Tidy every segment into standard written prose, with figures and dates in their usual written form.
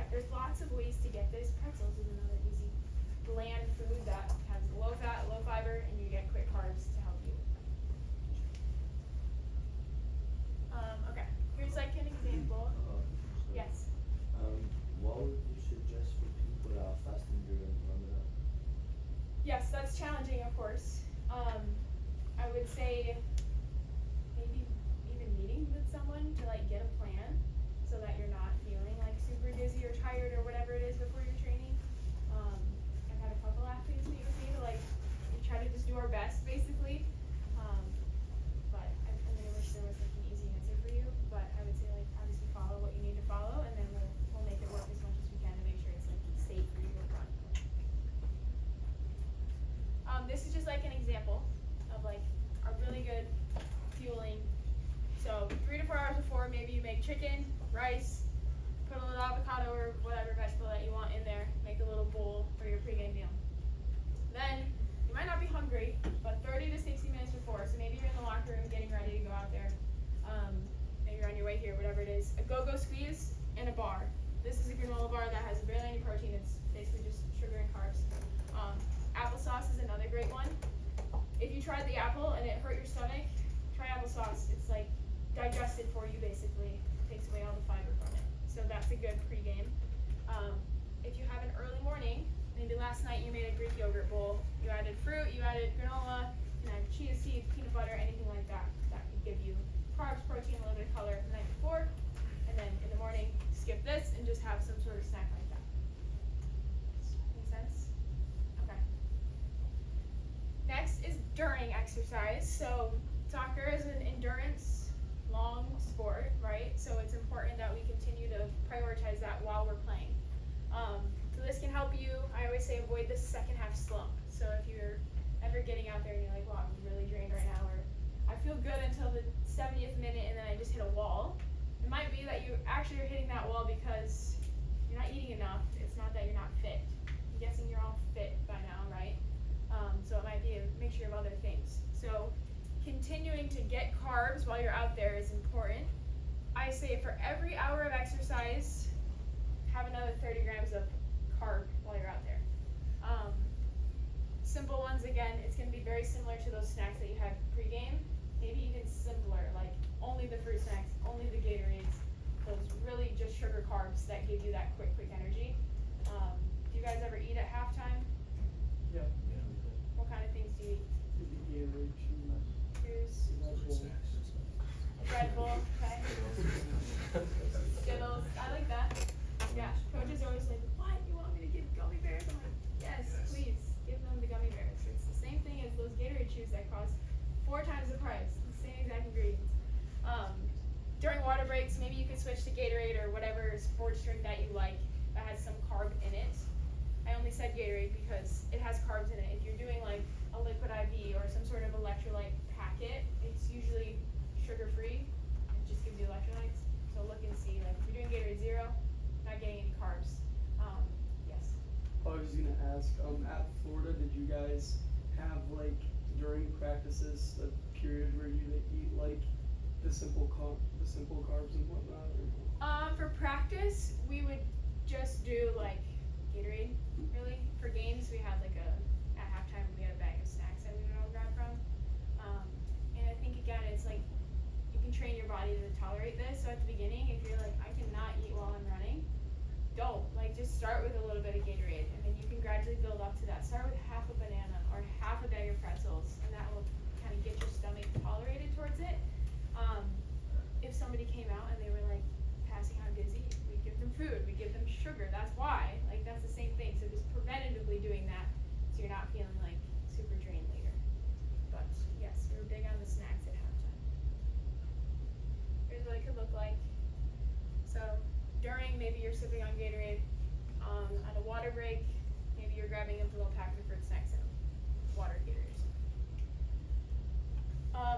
yeah, there's lots of ways to get this. Pretzels is another easy, bland food that has low fat, low fiber, and you get quick carbs to help you. Okay, here's like an example. Yes. What would you suggest for people that are fasting during Ramadan? Yes, that's challenging, of course. I would say maybe even meeting with someone to like get a plan so that you're not feeling like super dizzy or tired or whatever it is before your training. I've had a couple athletes meet with me to like we try to just do our best basically. But I mean, I wish there was like an easy answer for you. But I would say like obviously follow what you need to follow, and then we'll make it work as much as we can to make sure it's like safe for you to run. This is just like an example of like a really good fueling. So 3 to 4 hours before, maybe you make chicken, rice, put a little avocado or whatever vegetable that you want in there, make a little bowl for your pregame meal. Then you might not be hungry, but 30 to 60 minutes before, so maybe you're in the locker room getting ready to go out there, maybe you're on your way here, whatever it is, a go-go squeeze and a bar. This is a granola bar that has barely any protein. It's basically just sugar and carbs. Applesauce is another great one. If you tried the apple and it hurt your stomach, try applesauce. It's like digested for you basically. It takes away all the fiber from it. So that's a good pregame. If you have an early morning, maybe last night you made a Greek yogurt bowl, you added fruit, you added granola, you added chia seeds, peanut butter, anything like that. That could give you carbs, protein, a little bit of color the night before. And then in the morning, skip this and just have some sort of snack like that. Make sense? Okay. Next is during exercise. So soccer is an endurance long sport, right? So it's important that we continue to prioritize that while we're playing. So this can help you, I always say avoid the second half slump. So if you're ever getting out there and you're like, wow, I'm really drained right now, or I feel good until the 70th minute and then I just hit a wall. It might be that you actually are hitting that wall because you're not eating enough. It's not that you're not fit. I'm guessing you're all fit by now, right? So it might be a mixture of other things. So continuing to get carbs while you're out there is important. I say for every hour of exercise, have another 30 grams of carb while you're out there. Simple ones, again, it's going to be very similar to those snacks that you had pregame, maybe even simpler, like only the fruit snacks, only the Gatorades, those really just sugar carbs that give you that quick energy. Do you guys ever eat at halftime? Yeah. What kind of things do you eat? Gatorade, Juice, Red Bull, okay. Skittles, I like that. Yeah, coaches are always like, what? You want me to give gummy bears? I'm like, yes, please, give them the gummy bears. It's the same thing as those Gatorade chews that cost 4 times the price, the same exact ingredients. During water breaks, maybe you could switch to Gatorade or whatever sports drink that you like that has some carb in it. I only said Gatorade because it has carbs in it. If you're doing like a liquid IV or some sort of electrolyte packet, it's usually sugar-free. It just gives you electrolytes. So look and see, like if you're doing Gatorade Zero, not getting any carbs. Yes. I was just gonna ask, at Florida, did you guys have like during practices a period where you eat like the simple carbs and whatnot? Or? For practice, we would just do like Gatorade. Really, for games, we had like at halftime we had a bag of snacks that we would all grab from. And I think again, it's like you can train your body to tolerate this. So at the beginning, if you're like, I cannot eat while I'm running, don't. Like just start with a little bit of Gatorade, and then you can gradually build up to that. Start with half a banana or half a bag of pretzels, and that will kind of get your stomach tolerated towards it. If somebody came out and they were like passing out dizzy, we give them food, we give them sugar. That's why. Like that's the same thing. So just preventatively doing that, so you're not feeling like super drained later. But yes, we were big on the snacks at halftime. Here's what it could look like. So during, maybe you're sipping on Gatorade. At a water break, maybe you're grabbing a little pack of fruit snacks and water Gatorade.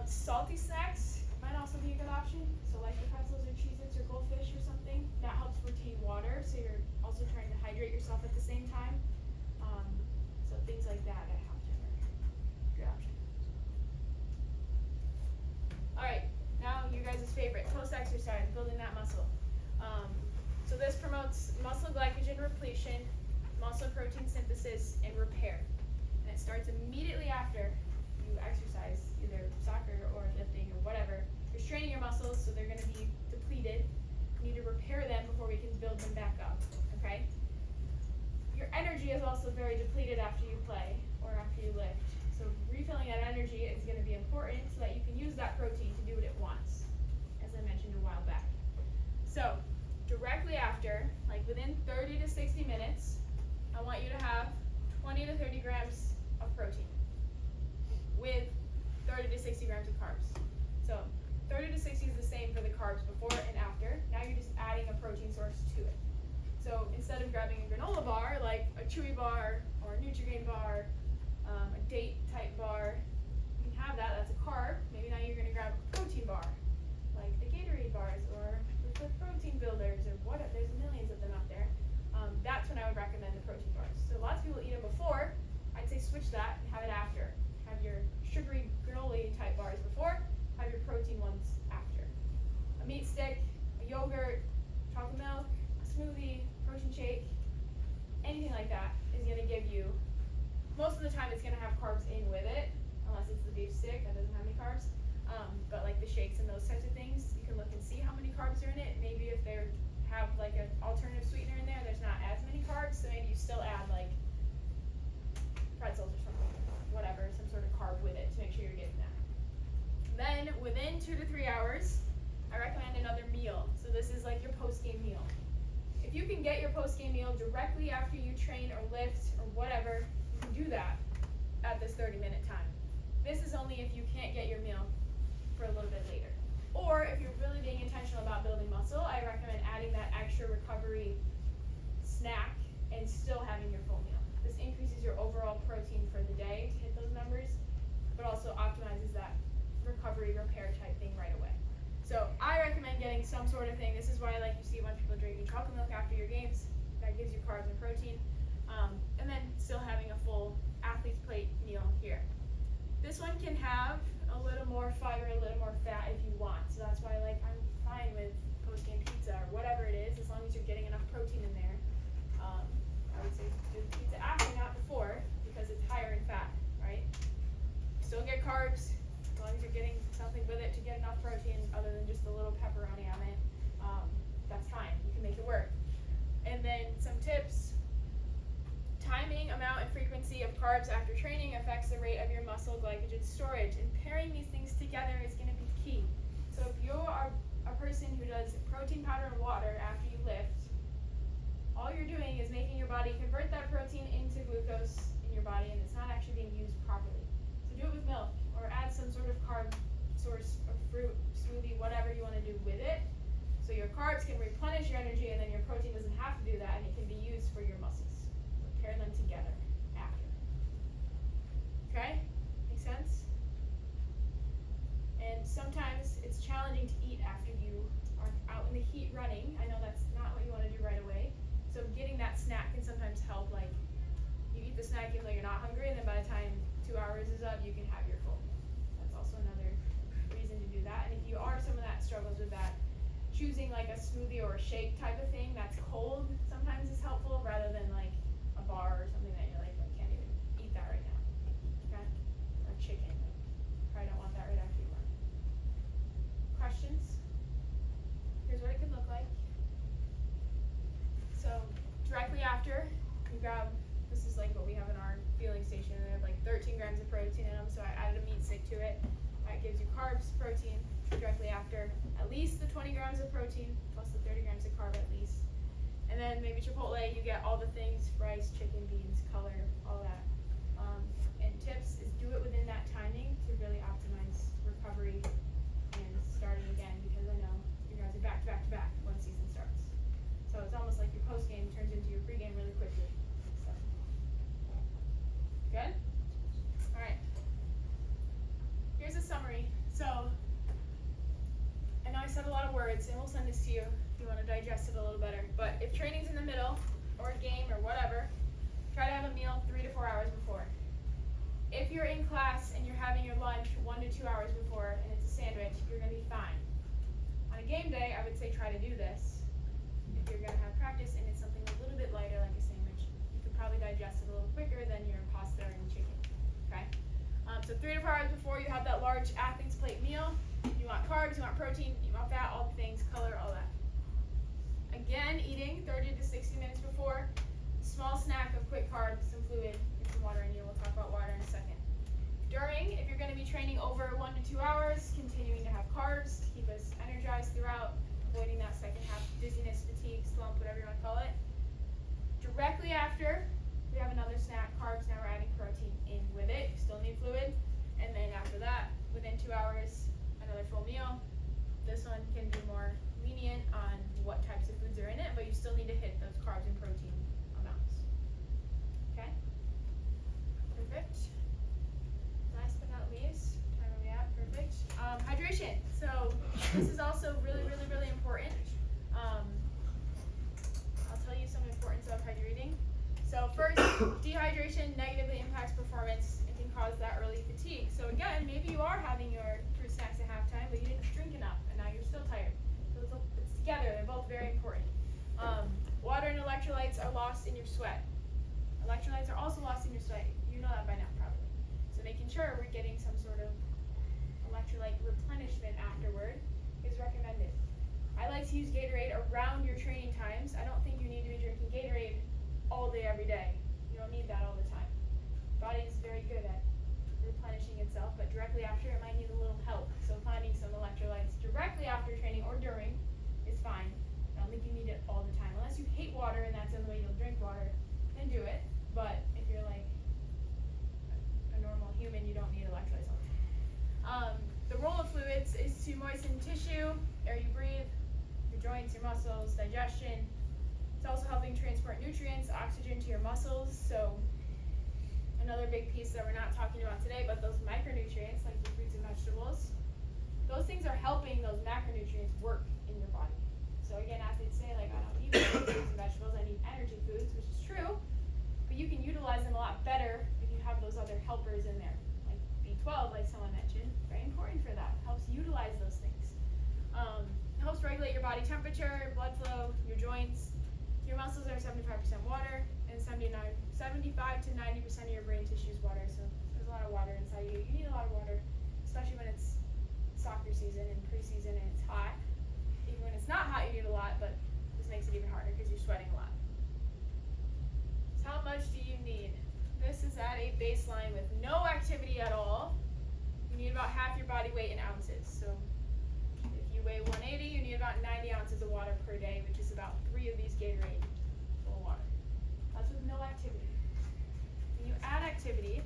Salty snacks might also be a good option. So like the pretzels or Cheez-Its or Goldfish or something, that helps retain water. So you're also trying to hydrate yourself at the same time. So things like that at halftime are a good option. All right, now you guys' favorite, post-exercise, building that muscle. So this promotes muscle emphasis in repair. And it starts immediately after you exercise, either soccer or lifting or whatever. You're straining your muscles, so they're going to be depleted. You need to repair them before we can build them back up, okay? Your energy is also very depleted after you play or after you lift. So refilling that energy is going to be important so that you can use that protein to do what it wants, as I mentioned a while back. So directly after, like within 30 to 60 minutes, I want you to have 20 to 30 grams of protein with 30 to 60 grams of carbs. So 30 to 60 is the same for the carbs before and after. Now you're just adding a protein source to it. So instead of grabbing a granola bar, like a Chewy bar or a Nutri-Grain bar, a date type bar, you can have that, that's a carb. Maybe now you're going to grab a protein bar, like the Gatorade bars or the protein builders or whatever. There's millions of them out there. That's when I would recommend the protein bars. So lots of people eat them before. I'd say switch that and have it after. Have your sugary granola type bars before, have your protein ones after. A meat stick, a yogurt, chocolate milk, a smoothie, protein shake, anything like that is going to give you, most of the time it's going to have carbs in with it, unless it's the beef stick that doesn't have any carbs. But like the shakes and those types of things, you can look and see how many carbs are in it. Maybe if they have like an alternative sweetener in there, there's not as many carbs, so maybe you still add like pretzels or something, whatever, some sort of carb with it to make sure you're getting that. Then within 2 to 3 hours, I recommend another meal. So this is like your post-game meal. If you can get your post-game meal directly after you train or lift or whatever, you can do that at this 30-minute time. This is only if you can't get your meal for a little bit later. Or if you're really being intentional about building muscle, I recommend adding that extra recovery snack and still having your full meal. This increases your overall protein for the day to hit those numbers, but also optimizes that recovery repair type thing right away. So I recommend getting some sort of thing. This is why like you see a bunch of people drinking chocolate milk after your games. That gives you carbs and protein. And then still having a full athlete's plate meal here. This one can have a little more fiber, a little more fat if you want. So that's why like I'm fine with post-game pizza or whatever it is, as long as you're getting enough protein in there. I would say do the pizza after, not before, because it's higher in fat, right? Still get carbs, as long as you're getting something with it to get enough protein other than just a little pepperoni on it. That's fine, you can make it work. And then some tips. Timing, amount, and frequency of carbs after training affects the rate of your muscle glycogen storage, and pairing these things together is going to be key. So if you are a person who does protein powder and water after you lift, all you're doing is making your body convert that protein into glucose in your body, and it's not actually being used properly. So do it with milk, or add some sort of carb source of fruit, smoothie, whatever you want to do with it. So your carbs can replenish your energy, and then your protein doesn't have to do that, and it can be used for your muscles. Pair them together after. Okay? Make sense? And sometimes it's challenging to eat after you are out in the heat running. I know that's not what you want to do right away. So getting that snack can sometimes help. Like, you eat the snack even though you're not hungry, and then by the time 2 hours is up, you can have your full meal. That's also another reason to do that. And if you are someone that struggles with that, choosing like a smoothie or a shake type of thing that's cold sometimes is helpful, rather than like a bar or something that you're like, I can't even eat that right now. Okay? Or chicken. Probably don't want that right after you run. Questions? Here's what it could look like. So directly after, you grab, this is like what we have in our fueling station. We have like 13 grams of protein in them, so I added a meat stick to it. That gives you carbs, protein. Directly after, at least the 20 grams of protein, plus the 30 grams of carb at least. And then maybe Chipotle, you get all the things, rice, chicken, beans, color, all that. And tips is do it within that timing to really optimize recovery and starting again, because I know you guys are back to back to back when season starts. So it's almost like your post game turns into your pre-game really quickly. So. Good? Alright. Here's a summary. So I know I said a lot of words, and we'll send this to you if you want to digest it a little better. But if training's in the middle, or a game, or whatever, try to have a meal 3 to 4 hours before. If you're in class and you're having your lunch 1 to 2 hours before, and it's a sandwich, you're going to be fine. On a game day, I would say try to do this. If you're going to have practice and it's something a little bit lighter like a sandwich, you could probably digest it a little quicker than your pasta and chicken. Okay? So 3 to 4 hours before you have that large athlete's plate meal, you want carbs, you want protein, you want fat, all the things, color, all that. Again, eating 30 to 60 minutes before, small snack of quick carbs, some fluid, and some water in you. We'll talk about water in a second. During, if you're going to be training over 1 to 2 hours, continuing to have carbs to keep us energized throughout, avoiding that second half dizziness, fatigue, slump, whatever you want to call it. Directly after, we have another snack, carbs. Now we're adding protein in with it. You still need fluid. And then after that, within 2 hours, another full meal. This one can be more lenient on what types of foods are in it, but you still need to hit those carbs and protein amounts. Okay? Perfect. Last but not least, time are we at? Perfect. Hydration. So this is also really, really, really important. I'll tell you some importance of hydrating. So first, dehydration negatively impacts performance and can cause that early fatigue. So again, maybe you are having your fruit snacks at halftime, but you didn't drink enough, and now you're still tired. So it's together. They're both very important. Water and electrolytes are lost in your sweat. Electrolytes are also lost in your sweat. You know that by now, probably. So making sure we're getting some sort of electrolyte replenishment afterward is recommended. I like to use Gatorade around your training times. I don't think you need to be drinking Gatorade all day, every day. You don't need that all the time. Body is very good at replenishing itself, but directly after it might need a little help. So finding some electrolytes directly after training or during is fine. I don't think you need it all the time. Unless you hate water and that's the only way you'll drink water, then do it. But if you're like a normal human, you don't need electrolytes all the time. The role of fluids is to moisten tissue, air you breathe, your joints, your muscles, digestion. It's also helping transport nutrients, oxygen to your muscles. So another big piece that we're not talking about today, but those micronutrients, like the fruits and vegetables, those things are helping those macronutrients work in your body. So again, athletes say, like, I don't need fruits and vegetables, I need energy foods, which is true, but you can utilize them a lot better if you have those other helpers in there, like B12, like someone mentioned. Very important for that. Helps utilize those things. It helps regulate your body temperature, blood flow, your joints. Your muscles are 75% water, and 75 to 90% of your brain tissue is water. So there's a lot of water inside you. You need a lot of water, especially when it's soccer season and preseason and it's hot. Even when it's not hot, you need a lot, but this makes it even harder because you're sweating a lot. So how much do you need? This is at a baseline with no activity at all. You need about half your body weight in ounces. So if you weigh 180, you need about 90 ounces of water per day, which is about 3 of these Gatorade full of water. That's with no activity. When you add activity,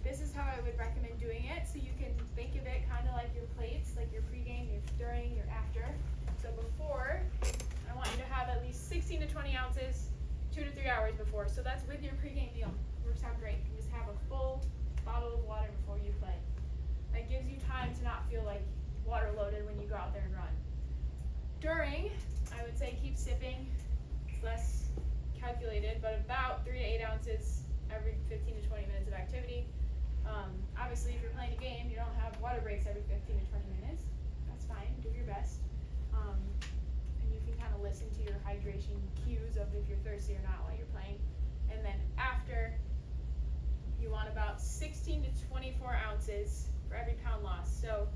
this is how I would recommend doing it. So you can think of it kind of like your plates, like your pregame, your during, your after. So before, I want you to have at least 16 to 20 ounces 2 to 3 hours before. So that's with your pregame meal. Works out great. You just have a full bottle of water before you play. That gives you time to not feel like water loaded when you go out there and run. During, I would say keep sipping. It's less calculated, but about 3 to 8 ounces every 15 to 20 minutes of activity. Obviously, if you're playing a game, you don't have water breaks every 15 to 20 minutes. That's fine. Do your best. And you can kind of listen to your hydration cues of if you're thirsty or not while you're playing. And then after, you want about 16 to 24 ounces for every pound lost. So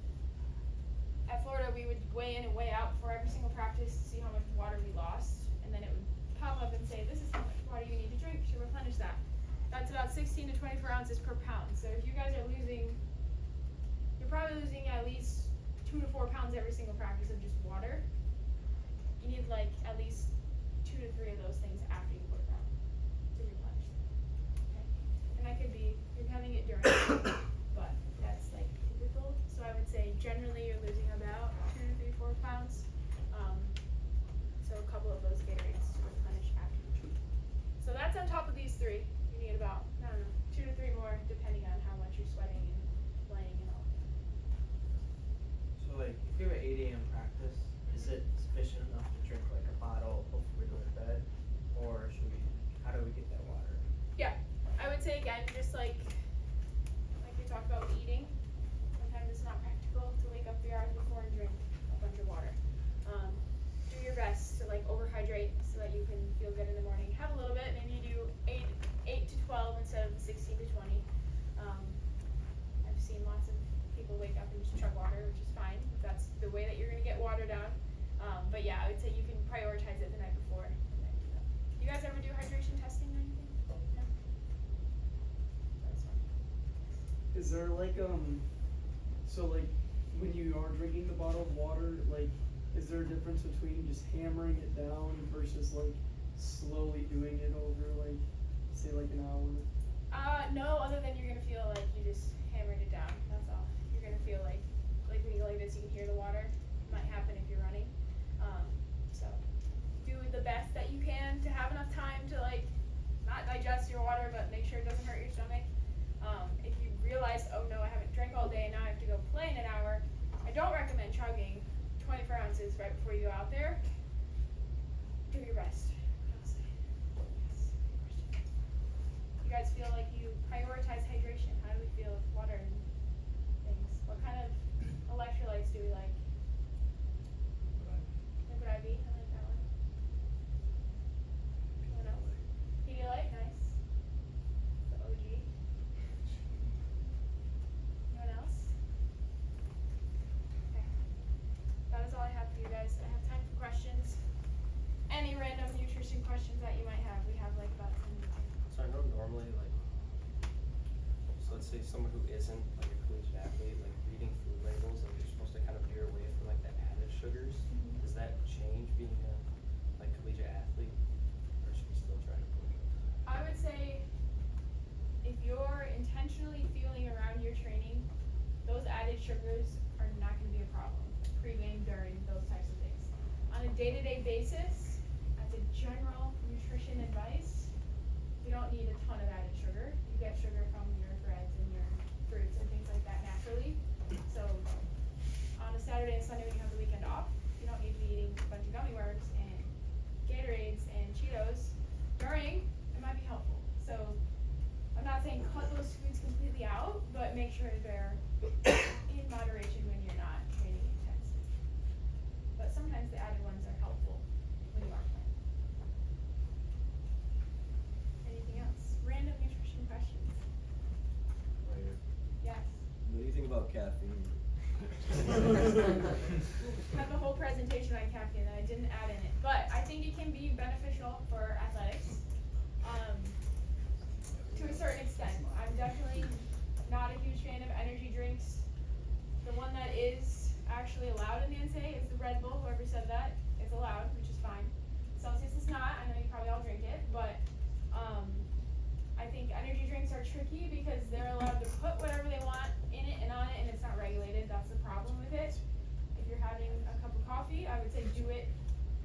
at Florida, we would weigh in and weigh out for every single practice to see how much water we lost. And then it would pop up and say, this is how much water you need to drink to replenish that. That's about 16 to 24 ounces per pound. So if you guys are losing, you're probably losing at least 2 to 4 pounds every single practice of just water. You need like at least 2 to 3 of those things after you work out to replenish them. Okay? And that could be, you're having it during, but that's like typical. So I would say generally you're losing about 2 to 3, 4 pounds. So a couple of those Gatorades to replenish after you treat. So that's on top of these 3. You need about, I don't know, 2 to 3 more depending on how much you're sweating and playing and all. So like, if you have an 8 a.m. practice, is it sufficient enough to drink like a bottle before we go to bed? Or should we, how do we get that water? Yeah, I would say again, just like we talked about with eating, sometimes it's not practical to wake up 3 hours before and drink a bunch of water. Do your best to like overhydrate so that you can feel good in the morning. Have a little bit, maybe you do 12 instead of the 16 to 20. I've seen lots of people wake up and just chug water, which is fine if that's the way that you're going to get water down. But yeah, I would say you can prioritize it the night before and then do that. Do you guys ever do hydration testing or anything? No? That's fine. Is there like so like when you are drinking the bottle of water, like is there a difference between just hammering it down versus like slowly doing it over like say like an hour? No, other than you're gonna feel like you just hammered it down. That's all. You're gonna feel like when you go like this, you can hear the water. It might happen if you're running. So do the best that you can to have enough time to like not digest your water, but make sure it doesn't hurt your stomach. If you realize, oh no, I haven't drank all day, now I have to go play in an hour, I don't recommend chugging 24 ounces right before you go out there. Do your best. Yes. You guys feel like you prioritize hydration? How do we feel with water and things? What kind of electrolytes do we like? Liquid IV, I like that one. What else? Pedialyte, nice. The OG. Anyone else? Okay. That is all I have for you guys. I have time for questions. Any random nutrition questions that you might have. We have like about 10 minutes. So I know normally, like, so let's say someone who isn't like a collegiate athlete, like reading food labels, like you're supposed to kind of veer away from like the added sugars. Mhm. Does that change being a like collegiate athlete, or should we still try to put it? I would say if you're intentionally fueling around your training, those added sugars are not going to be a problem pre-game, during, those types of things. On a day-to-day basis, as a general nutrition advice, you don't need a ton of added sugar. You get sugar from your breads and your fruits and things like that naturally. So on a Saturday and Sunday when you have the weekend off, you don't need to be eating a bunch of gummy worms and Gatorades and Cheetos. During, it might be helpful. So I'm not saying cut those foods completely out, but make sure they're in moderation when you're not training intensely. But sometimes the added ones are helpful when you are playing. Anything else? Random nutrition questions? Right here. Yes. What do you think about caffeine? I have a whole presentation on caffeine that I didn't add in it, but I think it can be beneficial for athletics. To a certain extent. I'm definitely not a huge fan of energy drinks. The one that is actually allowed in the NCAA is the Red Bull. Whoever said that, it's allowed, which is fine. Celsius is not. I know you probably all drink it, but I think energy drinks are tricky because they're allowed to put whatever they want in it and on it, and it's not regulated. That's the problem with it. If you're having a cup of coffee, I would say do it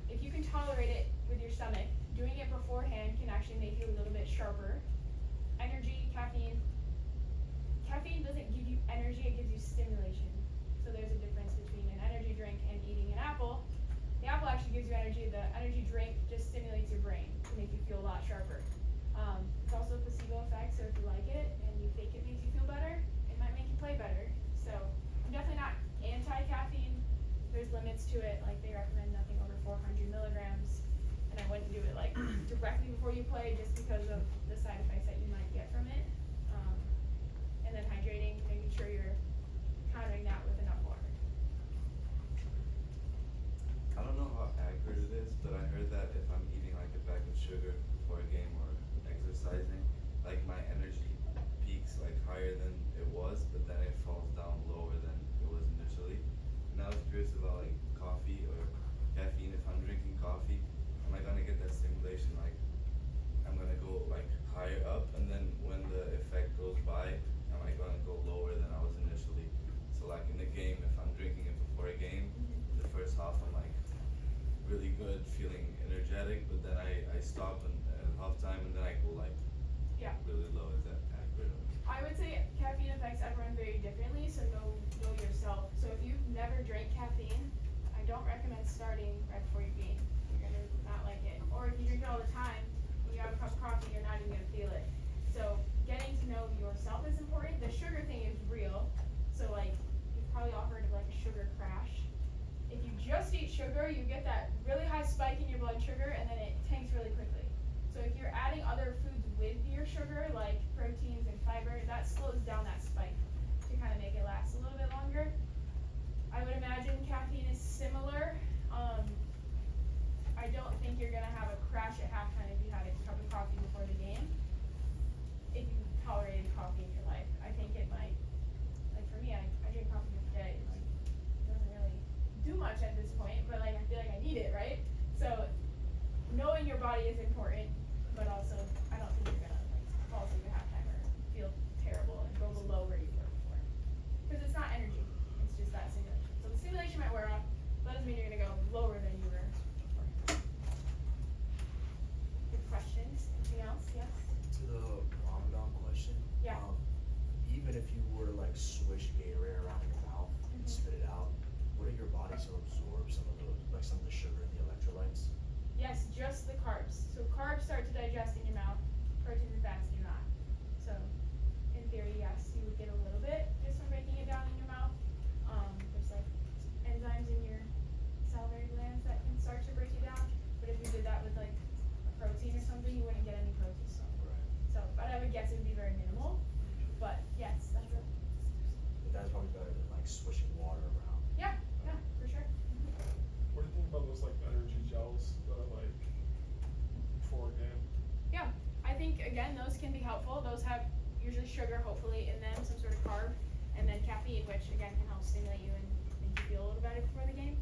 if you can tolerate it with your stomach. Doing it beforehand can actually make you a little bit sharper. Energy, caffeine. Caffeine doesn't give you energy, it gives you stimulation. So there's a difference between an energy drink and eating an apple. The apple actually gives you energy, the energy drink just stimulates your brain to make you feel a lot sharper. It's also a placebo effect, so if you like it and you think it makes you feel better, it might make you play better. So I'm definitely not anti-caffeine. There's limits to it, like they recommend nothing over 400 milligrams. And I wouldn't do it like directly before you play just because of the side effects that you might get from it. And then hydrating, making sure you're countering that with enough water. I don't know how accurate it is, but I heard that if I'm eating like a bag of sugar before a game or exercising, like my energy peaks like higher than it was, but then it falls down lower than it was initially. And I was curious about like coffee or caffeine. If I'm drinking coffee, am I gonna get that stimulation? Like I'm gonna go like higher up, and then when the effect goes by, am I gonna go lower than I was initially? So like in the game, if I'm drinking it before a game, the first half I'm like really good, feeling energetic, but then I stop and halftime, and then I go like really low. Is that accurate? I would say caffeine affects everyone very differently, so know yourself. So if you've never drank caffeine, I don't recommend starting right before your game. You're gonna not like it. Or if you drink it all the time, when you have a cup of coffee, you're not even gonna feel it. So getting to know yourself is important. The sugar thing is real. So like you've probably all heard of like a sugar crash. If you just eat sugar, you get that really high spike in your blood sugar and then it tanks really quickly. So if you're adding other foods with your sugar, like proteins and fiber, that slows down that spike to kind of make it last a little bit longer. I would imagine caffeine is similar. I don't think you're gonna have a crash at halftime if you had a cup of coffee before the game. If you tolerated coffee in your life, I think it might. Like for me, I drink coffee every day. Like, it doesn't really do much at this point, but like I feel like I need it, right? So knowing your body is important, but also I don't think you're gonna like fall asleep at halftime or feel terrible and go below where you were before. Because it's not energy, it's just that stimulation. So the stimulation might wear off, but doesn't mean you're gonna go lower than you were before. Good questions. Anything else? Yes? To the Ramadan question. Yeah. Even if you were to like swish Gatorade around in your mouth and spit it out, wouldn't your body still absorb some of the sugar and the electrolytes? Yes, just the carbs. So carbs start to digest in your mouth, proteins and fats do not. So in theory, yes, you would get a little bit just from breaking it down in your mouth. There's like enzymes in your salivary glands that can start to break it down. But if you did that with like a protein or something, you wouldn't get any protein. So, but I would guess it would be very minimal. But yes, that's it. But that's probably better than like swishing water around. Yeah, for sure. What do you think about those like energy gels that are like before a game? Yeah, I think again those can be helpful. Those have usually sugar, hopefully, in them, some sort of carb, and then caffeine, which again can help stimulate you and make you feel a little better before the game.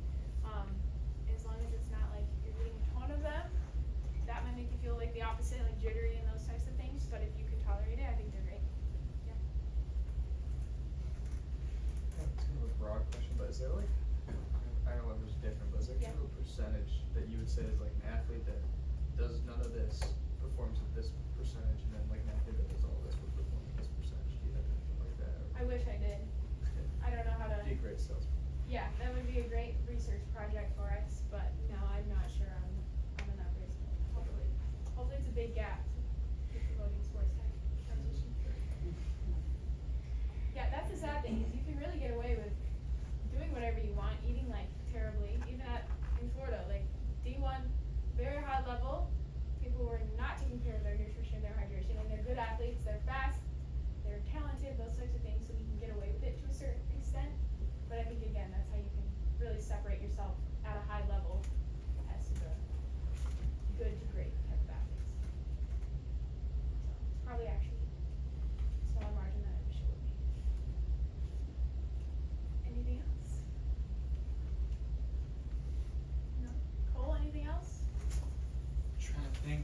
As long as it's not like you're eating a ton of them, that might make you feel like the opposite, like jittery and those types of things. But if you can tolerate it, I think they're great. Yeah. It's kind of a broad question, but is there like, I know everyone's different, but is there kind of a percentage that you would say is like an athlete that does none of this performs at this percentage, and then like an athlete that does all this would perform at this percentage? Do you have anything like that? I wish I did. I don't know how to. Be a great salesman. Yeah, that would be a great research project for us, but no, I'm not sure I'm in that race. Hopefully it's a big gap to promoting sports tech transition. Yeah, that's the sad thing, is you can really get away with doing whatever you want, eating like terribly, even in Florida, like D1, very high level, people were not taking care of their nutrition, their hydration, and they're good athletes, they're fast, they're talented, those types of things, so you can get away with it to a certain extent. But I think again, that's how you can really separate yourself at a high level as to the good to great type of athletes. So it's probably actually a smaller margin than I wish it would be. Anything else? No? Cole, anything else? Trying to think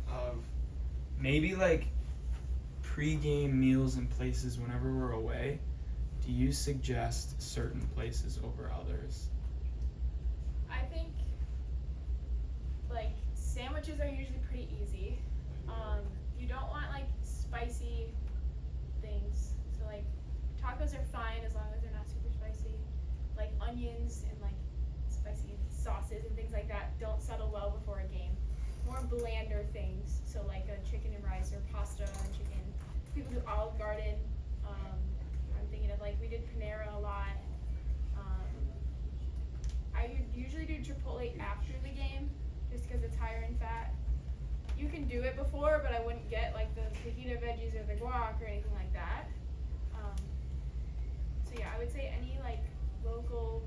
of maybe like pre-game meals and places whenever we're away. Do you suggest certain places over others? I think like sandwiches are usually pretty easy. You don't want like spicy things. So like tacos are fine as long as they're not super spicy. Like onions and like spicy sauces and things like that don't settle well before a game. More blander things. So like a chicken and rice or pasta and chicken. People do Olive Garden. I'm thinking of like we did Panera a lot. I usually do Chipotle after the game, just because it's higher in fat. You can do it before, but I wouldn't get like the fajita veggies or the guac or anything like that. So yeah, I would say any like local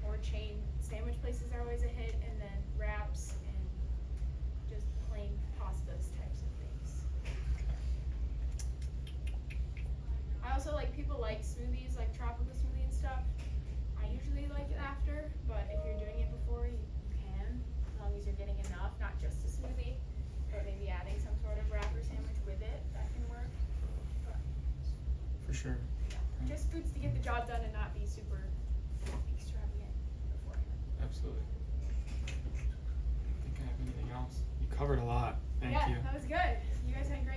or chain sandwich places are always a hit, and then wraps and just plain pastas types of things. I also like people like smoothies, like tropical smoothie and stuff. I usually like it after, but if you're doing it before, you can, as long as you're getting enough, not just a smoothie, but maybe adding some sort of wrap or sandwich with it, that can work. But, For sure. yeah, just foods to get the job done and not be super extravagant beforehand. Absolutely. I don't think I have anything else. You covered a lot. Thank yeah, you. that was good. You guys had great